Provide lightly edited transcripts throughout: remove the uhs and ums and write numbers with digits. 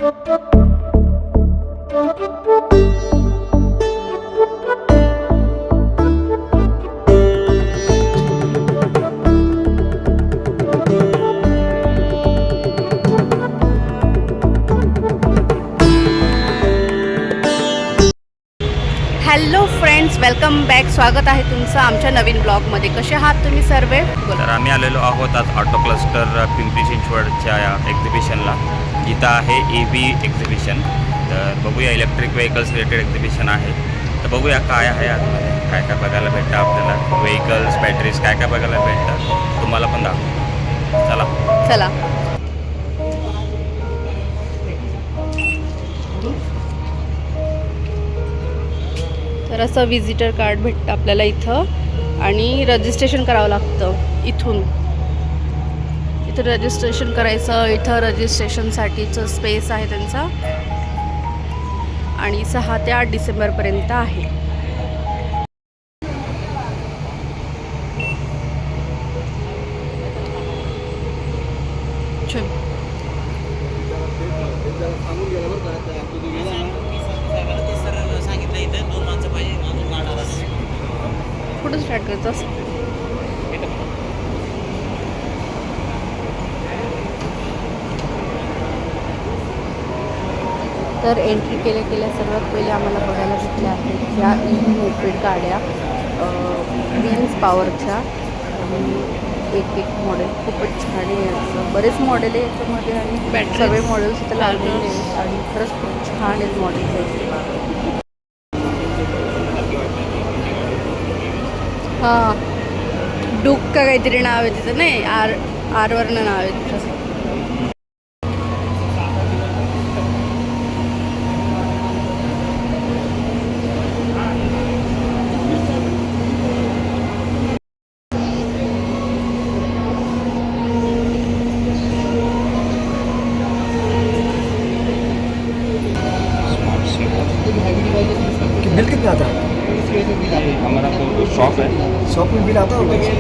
Hello friends, welcome back. स्वागत आहे तुमचं आमच्या नवीन ब्लॉगमध्ये. कसे आहात तुम्ही सर्व? तर आम्ही आलेलो आहोत आज ऑटो क्लस्टर पिंपरी चिंचवडच्या एक्झिबिशनला. इथं आहे EV एक्झिबिशन. तर बघूया, इलेक्ट्रिक व्हेकल्स रिलेटेड एक्झिबिशन आहे. तर बघूया काय आहे आतमध्ये, काय काय बघायला भेटतं आपल्याला. व्हेकल्स, बॅटरीज, काय काय बघायला भेटतं तुम्हाला पण दाखवतो. चला चला. तर असं विजिटर कार्ड भेटतं आपल्याला इथं आणि रजिस्ट्रेशन करावं लागतं. इथून रजिस्ट्रेशन करायचं. इथं रजिस्ट्रेशनसाठीचं स्पेस आहे त्यांचा आणि 6 ते 8 डिसेंबरपर्यंत आहे. कुठं स्टार्ट करायचं असं? तर एंट्री केल्या सर्वात पहिले आम्हाला बघायला भेटल्या आहेत ह्या EV मोपेड गाड्या, व्हील्स पॉवरच्या. एक मॉडेल खूपच छान आहे. असं बरेच मॉडेल आहे याच्यामध्ये आणि सर्व मॉडेल्स इथं लागलेले आहेत आणि खरंच खूप छान आहेत मॉडेल्स आहेत. हां, डूक का काहीतरी नाव आहे तिचं, नाही आरवरनं नाव आहे तिचं. बिल कितना आता है? हमारा तो शॉप है. शॉप में बिल आता होगा 2000.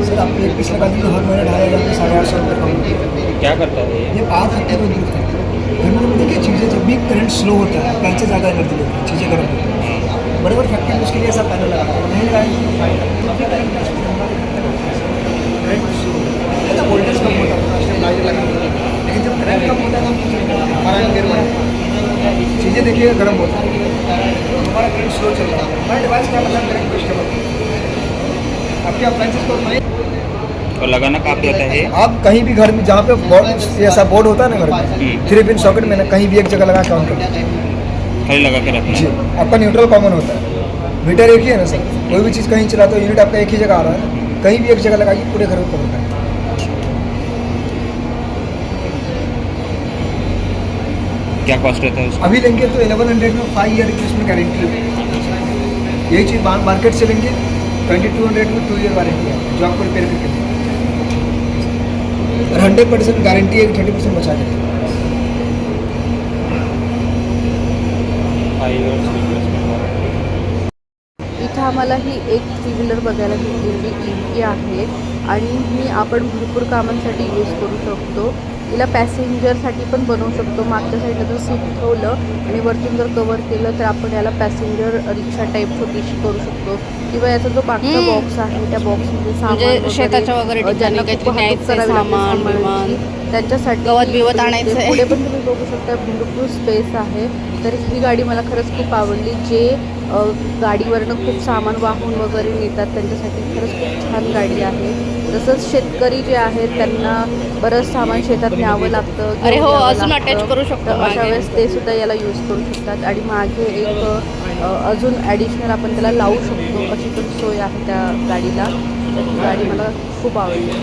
सर. आप एक पीस लगा दीजिए, हर महीने 2500 850 रुपये कम होता है. क्या करता है ये 8 हफ्ते में दूर करता है. गर्मी में देखिए चीज़ें जब भी करंट स्लो होता है पैसे ज़्यादा एनर्जी लेती है, चीज़ें गर्म होती हैं. बड़े बड़े फैक्ट्री में उसके लिए ऐसा पैनल लगा है, नहीं लगाएंगे तो फायदा. जब भी करंट स्लो वोल्टेज कम होता है लाइट लगा, लेकिन जब करंट कम होता है तो हमारा एम्पेयर बढ़ता है, चीज़ें देखिए गर्म होता है. हमारा करंट स्लो चल रहा है. हमारा डिवाइस क्या मतलब करंट वेस्टेबल आपके अप्लाइंसेस को नहीं. और लगाना कहाँ पे होता है? आप कहीं भी घर में जहाँ पे बोर्ड ऐसा बोर्ड होता है ना घर में 3 पिन सॉकेट में ना कहीं भी एक जगह लगा के ऑन कर खाली लगा के रखना. जी. आपका न्यूट्रल कॉमन होता है, मीटर एक ही है ना सर. कोई भी चीज़ कहीं चलाते हो यूनिट आपका एक ही जगह आ रहा है, कहीं भी एक जगह लगाइए पूरे घर को कवर करें. क्या कॉस्ट रहता है उसका? अभी लेंगे तो 1100 में 5 ईयर रिप्लेसमेंट गारंटी है. यही चीज़ मार्केट से लेंगे 2200 में 2 ईयर वारंटी है जो आपको रिपेयर करके देंगे. और 100% गारंटी है, 30% बचा देते हैं. इथं आम्हाला ही एक 3 व्हीलर बघायला भेटलेली EV आहे आणि ही आपण भरपूर कामांसाठी यूज करू शकतो. हिला पॅसेंजरसाठी पण बनवू शकतो. मागच्या साईडला जर सीट ठेवलं आणि वरतून जर कवर केलं तर आपण याला पॅसेंजर रिक्षा टाईप छोटीशी करू शकतो. किंवा याचा जो मागचा बॉक्स आहे त्या बॉक्समध्ये सामान शेताच्या वगैरे ज्यांना सामान विमान त्यांच्यासाठी गवत बिवत आणायचं. पुढे पण तुम्ही बघू शकता भरपूर स्पेस आहे. तर ही गाडी मला खरंच खूप आवडली. जे गाडीवरनं खूप सामान वाहून वगैरे नेतात त्यांच्यासाठी खरंच खूप छान गाडी आहे. तसंच शेतकरी जे आहेत त्यांना बरंच सामान शेतात न्यावं लागतं. अरे हो, अजून अटॅच करू शकतो. अशा वेळेस ते सुद्धा याला यूज करू शकतात. आणि मागे एक अजून ॲडिशनल आपण त्याला लावू शकतो अशी पण सोय आहे त्या गाडीला. तर ही गाडी मला खूप आवडली.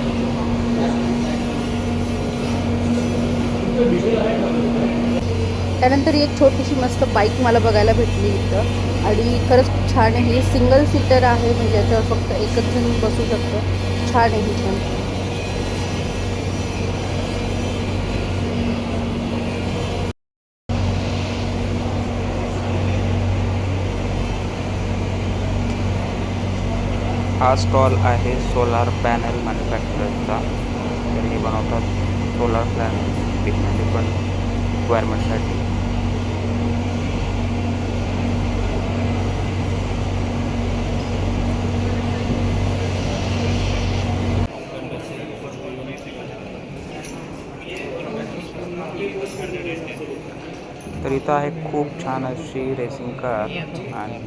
त्यानंतर एक छोटीशी मस्त बाईक मला बघायला भेटली इथं आणि खरंच खूप छान आहे. ही सिंगल सीटर आहे, म्हणजे याच्यावर फक्त एकच जण बसू शकतं. छान आहे ही पण. हा स्टॉल आहे सोलार पॅनल मॅन्युफॅक्चररचा. तर हे बनवतात सोलार पॅनल. ऑलिम्पिकमध्ये पण रिक्वायरमेंटसाठी. तर इथं आहे खूप छान अशी रेसिंग कार आणि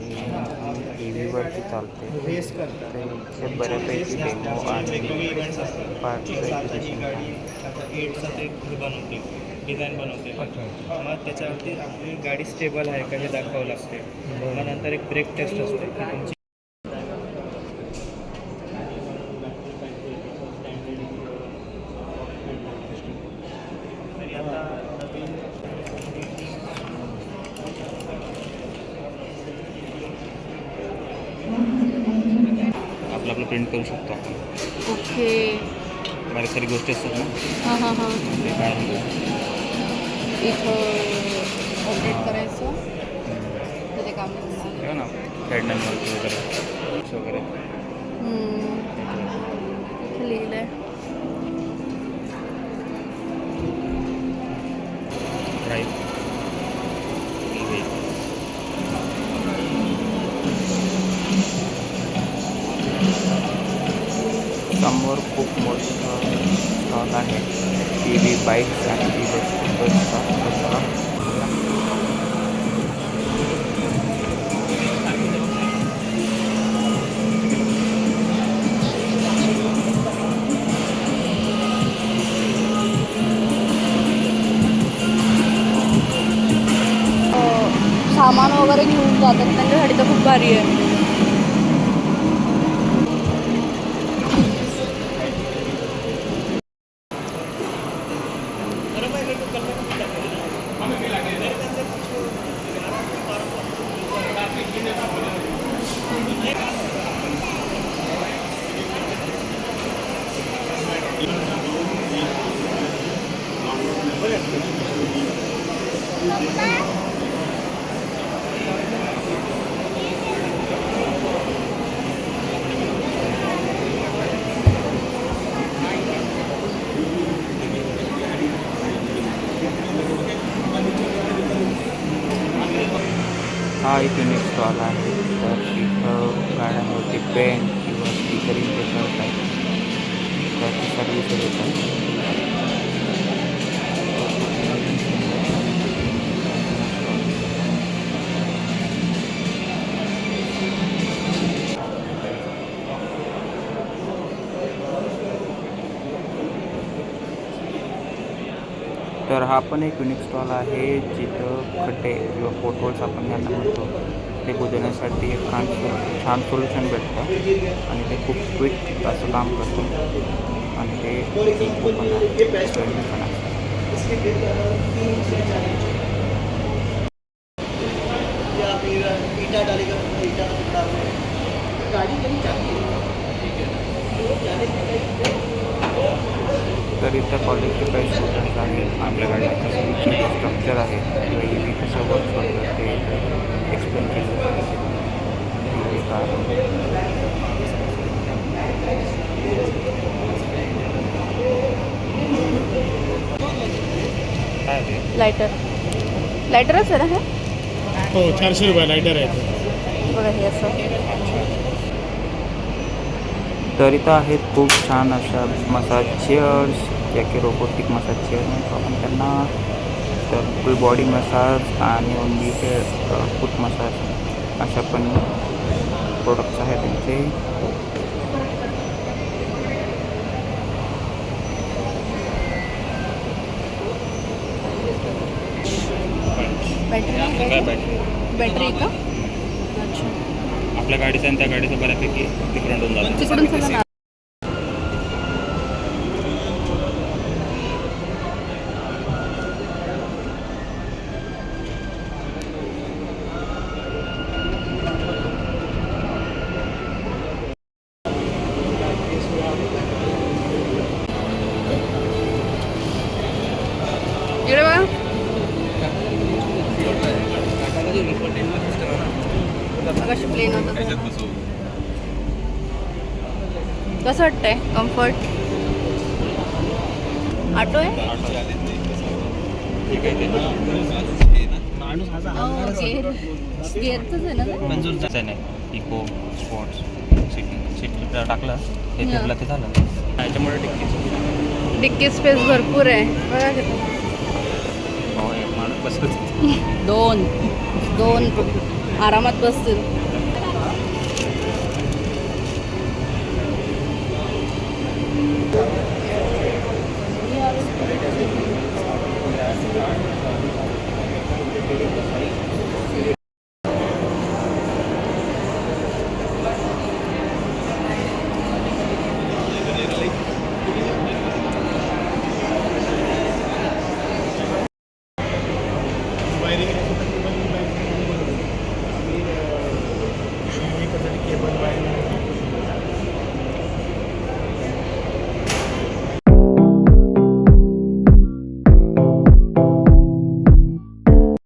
EVवरती चालते. रेस करतात. तर इथे बऱ्यापैकी डेमो आणि पार्ट्स एक्झिबिशन आहे. एटचं ते हे बनवते डिझाईन बनवते. मग त्याच्यावरती आपली गाडी स्टेबल आहे का हे दाखवावं लागते. मग नंतर एक ब्रेक टेस्ट असते की तुमची आपलं प्रिंट करू शकतो आपण. ओके. बारीक सारी गोष्टी असतात ना, हां हां हां. ते काय म्हणतो. इथं ऑपरेट करायचं तर ते काम करणार. तेव्हा ना हेडलाईनवरती वगैरे वगैरे इथं लिहिलं आहे. ड्राईव्ह समोर खूप मोठं स्टॉल आहे. EV बाईक्स आणि इलेक्ट्रिकलचा कचरा. सामान वगैरे घेऊन जातात त्यांच्यासाठी तर खूप भारी आहे. हा एक युनिक स्टॉल आहे. तर इथं गाड्यांवरती पेंट किंवा स्टिकरिंग जे करतात त्याची सर्विस देतात. तर हा पण एक युनिक स्टॉल आहे जिथं खड्डे किंवा पोटहोल्स आपण यांना म्हणतो ते बुजवण्यासाठी एक छान सोल्युशन भेटतं आणि ते खूप क्विक असं काम करतं आणि ते इको पण आहे, फ्रेंडली पण आहे. तर इथं कॉलेजचे काही स्टुडंट्स आहेत. आपल्या गाडीचं कसं स्ट्रक्चर आहे किंवा EV कसं वर्क करतं ते एक्सप्लेन केलं लायटरच आहे ना हे. हो 400 रुपये लायटर आहे. बघा हे असं. तर इथं आहेत खूप छान अशा मसाज चेअर्स, ज्या की रोबोटिक मसाज चेअर म्हणतो आपण त्यांना. तर फुल बॉडी मसाज आणि ओनली हेअर फूट मसाज अशा पण प्रोडक्ट्स आहेत त्यांचे. बॅटरी का? अच्छा. आपल्या गाडीचं आणि त्या गाडीचं बऱ्यापैकी डिफरंट होऊन जातं. तिकडून सगळं ना. इकडे बघा. कशी प्लेन होतं कसं वाटतंय? कम्फर्ट ऑटो आहे. हे काय ते गेअरचंच आहे ना ते? मंजूरचं नाही इको स्पोर्ट्स सिटी टाकलं हे हा. फिरलं ते झालं याच्यामुळे डिक्कीच डिक्की स्पेस भरपूर आहे बघा किती. हो एक माणूस बसत दोन आरामात बसतील.